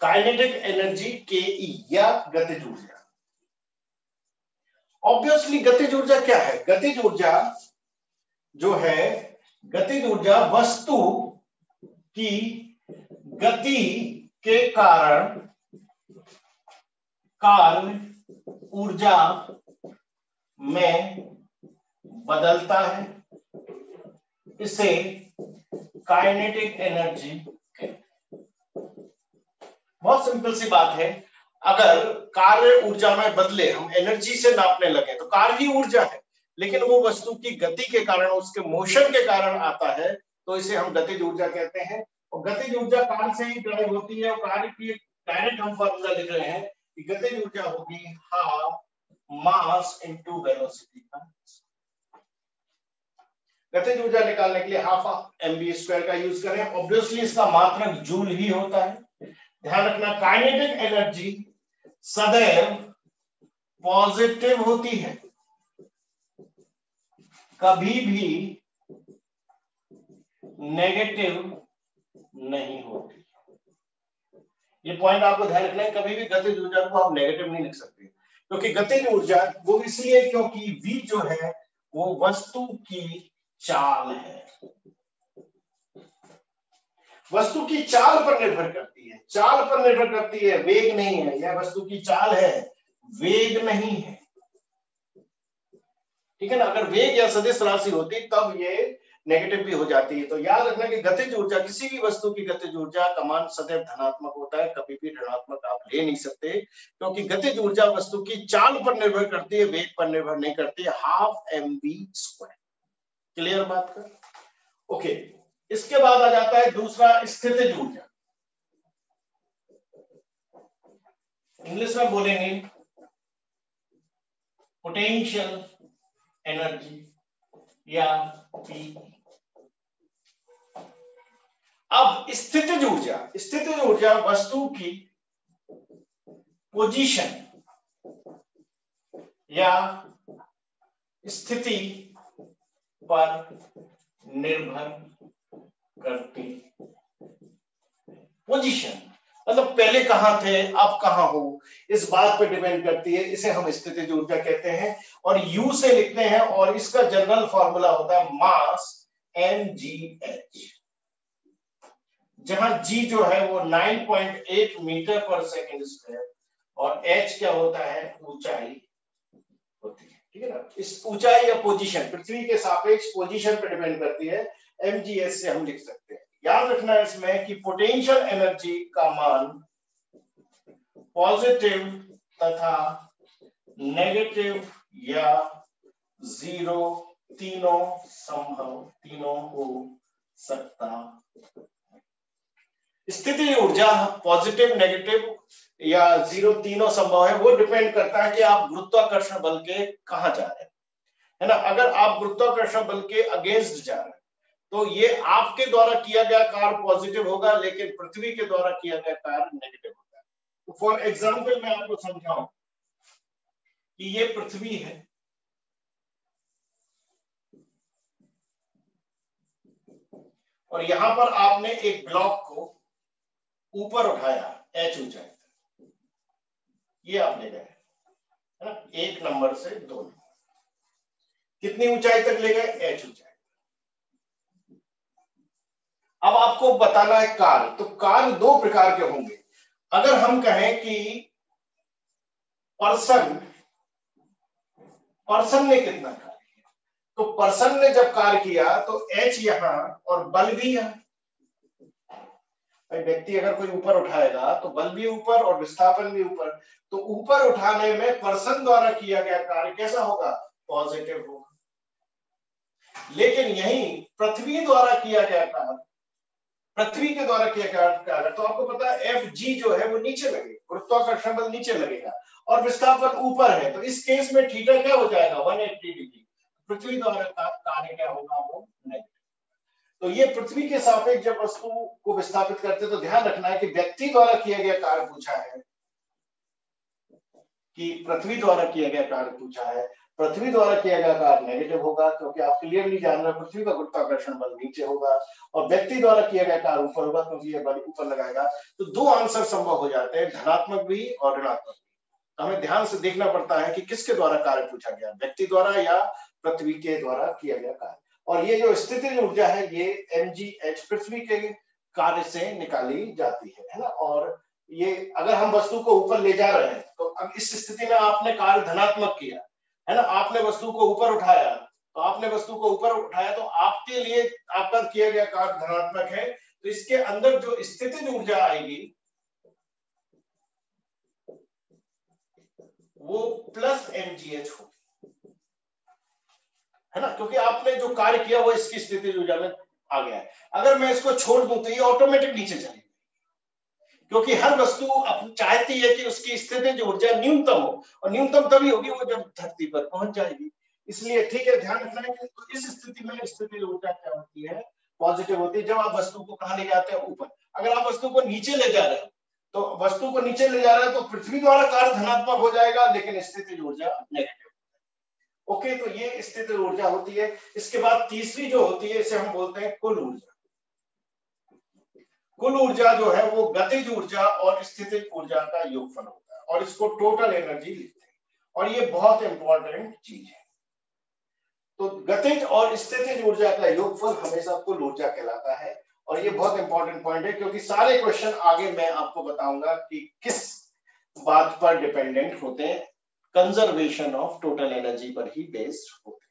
काइनेटिक एनर्जी KE या गतिज ऊर्जा। ऑब्वियसली गतिज ऊर्जा क्या है? गतिज ऊर्जा जो है, गतिज ऊर्जा वस्तु की गति के कारण कार्य ऊर्जा में बदलता है। इसे काइनेटिक एनर्जी कहते हैं। बहुत सिंपल सी बात है। अगर कार्य ऊर्जा में बदले, हम एनर्जी से नापने लगे तो कार्य ही ऊर्जा है, लेकिन वो वस्तु की गति के कारण, उसके मोशन के कारण आता है, तो इसे हम गतिज ऊर्जा कहते हैं। और गतिज ऊर्जा कार्य से ही ड्राइव होती है। और कार्य की डायरेक्ट हम फॉर्मूला लिख रहे हैं कि गतिज ऊर्जा होगी हाफ मास इनटू वेलोसिटी। गतिज ऊर्जा निकालने के लिए हाफ mv² का यूज करें। ऑब्वियसली इसका मात्रक जूल ही होता है। ध्यान रखना, काइनेटिक एनर्जी सदैव पॉजिटिव होती है, कभी भी नेगेटिव नहीं होती। ये पॉइंट आपको ध्यान रखना है। कभी भी गतिज ऊर्जा को आप नेगेटिव नहीं लिख सकते, क्योंकि गतिज ऊर्जा वो इसलिए क्योंकि v जो है वो वस्तु की चाल है, वस्तु की चाल पर निर्भर करती है। चाल पर निर्भर करती है, वेग नहीं है। यह वस्तु की चाल है, वेग नहीं है। ठीक है ना? अगर वेग या सदिश राशि होती तब ये नेगेटिव भी हो जाती है। तो याद रखना कि गतिज ऊर्जा, किसी भी वस्तु की गतिज ऊर्जा का मान सदैव धनात्मक होता है, कभी भी ऋणात्मक आप ले नहीं सकते, क्योंकि गतिज ऊर्जा वस्तु की चाल पर निर्भर करती है, वेग पर निर्भर नहीं करती है। Half mv²। क्लियर बात का? ओके, इसके बाद आ जाता है दूसरा, स्थितिज ऊर्जा। इंग्लिश में बोलेंगे पोटेंशियल एनर्जी या P। अब स्थितिज ऊर्जा, स्थितिज ऊर्जा वस्तु की पोजीशन या स्थिति पर निर्भर करती। पोजीशन मतलब पहले कहां थे, अब कहां हो, इस बात पे डिपेंड करती है। इसे हम स्थितिज ऊर्जा कहते हैं और U से लिखते हैं, और इसका जनरल फॉर्मूला होता है मास mgh, जहां G जो है वो 9.8 मीटर पर सेकंड स्क्वायर और H क्या होता है? ऊंचाई होती है। ठीक है ना? इस ऊंचाई या पोजीशन, पृथ्वी के सापेक्ष पोजीशन पर डिपेंड करती है। mgh से हम लिख सकते हैं। याद रखना है इसमें कि पोटेंशियल एनर्जी का मान पॉजिटिव तथा नेगेटिव या जीरो तीनों हो सकता। स्थिति ऊर्जा पॉजिटिव, नेगेटिव या जीरो तीनों संभव है। वो डिपेंड करता है कि आप गुरुत्वाकर्षण बल के कहां जा रहे हैं, है ना। अगर आप गुरुत्वाकर्षण बल के अगेंस्ट जा रहे हैं तो ये आपके द्वारा किया गया कार्य पॉजिटिव होगा, लेकिन पृथ्वी के द्वारा किया गया कार्य नेगेटिव होगा। तो फॉर एग्जाम्पल मैं आपको समझाऊं कि ये पृथ्वी है, और यहां पर आपने एक ब्लॉक को ऊपर उठाया h ऊंचाई तक, ये आप ले गए, है ना, 1 नंबर से 2 नंबर, कितनी ऊंचाई तक ले गए, h ऊंचाई। अब आपको बताना है कार्य, तो कार्य 2 प्रकार के होंगे। अगर हम कहें कि पर्सन ने कितना कार्य किया, तो पर्सन ने जब कार्य किया तो h यहां और बल भी यहां। व्यक्ति अगर कोई ऊपर उठाएगा तो बल भी ऊपर और विस्थापन भी ऊपर, तो ऊपर उठाने में पर्सन द्वारा किया गया कार्य कैसा होगा, पॉजिटिव होगा। लेकिन यही पृथ्वी द्वारा किया गया कार्य, पृथ्वी के द्वारा किया गया कार्य, तो आपको पता है Fg जो है वो नीचे लगेगा, गुरुत्वाकर्षण बल नीचे लगेगा और विस्थापन ऊपर है, तो इस केस में थीटा क्या हो जाएगा, 180 डिग्री। पृथ्वी द्वारा कार्य क्या होगा, वो नेगेटिव। तो ये पृथ्वी के सापेक्ष जब वस्तु को विस्थापित करते तो ध्यान रखना है कि व्यक्ति द्वारा किया गया कार्य पूछा है कि पृथ्वी द्वारा किया गया कार्य पूछा है। पृथ्वी द्वारा किया गया कार्य नेगेटिव होगा, क्योंकि आप क्लियरली जान रहे हैं पृथ्वी का गुरुत्वाकर्षण बल नीचे होगा, और व्यक्ति द्वारा किया गया कार्य ऊपर होगा, क्योंकि ये बल ऊपर लगाएगा। तो 2 आंसर संभव हो जाते हैं, धनात्मक भी और ऋणात्मक भी। तो हमें ध्यान से देखना पड़ता है कि किसके द्वारा कार्य पूछा गया, व्यक्ति द्वारा या पृथ्वी के द्वारा किया गया कार्य। और ये जो स्थितिज ऊर्जा है ये mgh पृथ्वी के कार्य से निकाली जाती है ना। और ये अगर हम वस्तु को ऊपर ले जा रहे हैं तो अब इस स्थिति में आपने कार्य धनात्मक किया, है ना, आपने वस्तु को ऊपर उठाया, तो आपने वस्तु को ऊपर उठाया तो आपके लिए आपका किया गया कार्य धनात्मक है। तो इसके अंदर जो स्थितिज ऊर्जा आएगी वो प्लस mgh होगी, है ना, क्योंकि आपने जो कार्य किया वो इसकी स्थितिज ऊर्जा में आ गया है। अगर मैं इसको छोड़ दूं तो ये ऑटोमेटिक नीचे चलेगी, क्योंकि हर वस्तु चाहती है कि उसकी स्थितिज ऊर्जा न्यूनतम हो, और न्यूनतम तभी होगी वो जब धरती पर पहुंच जाएगी। इसलिए ठीक है, ध्यान रखना है कि तो इस स्थिति में स्थितिज ऊर्जा क्या होती है, पॉजिटिव होती है। जब आप वस्तु को कहां ले जाते हैं, ऊपर। अगर आप वस्तु को नीचे ले जा रहे हैं तो वस्तु को नीचे ले जा रहे हैं तो पृथ्वी द्वारा कार्य धनात्मक हो जाएगा, लेकिन स्थितिज ऊर्जा नेगेटिव। ओके, तो ये स्थितिज ऊर्जा होती है। इसके बाद तीसरी जो होती है इसे हम बोलते हैं कुल ऊर्जा। कुल ऊर्जा जो है वो गतिज ऊर्जा और स्थितिज ऊर्जा का योगफल होता है, और इसको टोटल एनर्जी लिखते हैं, और ये बहुत इंपॉर्टेंट चीज है। तो गतिज और स्थितिज ऊर्जा का योगफल हमेशा कुल ऊर्जा कहलाता है, और ये बहुत इंपॉर्टेंट पॉइंट है, क्योंकि सारे क्वेश्चन आगे मैं आपको बताऊंगा कि किस बात पर डिपेंडेंट होते हैं, कंजर्वेशन ऑफ टोटल एनर्जी पर ही बेस्ड होते हैं।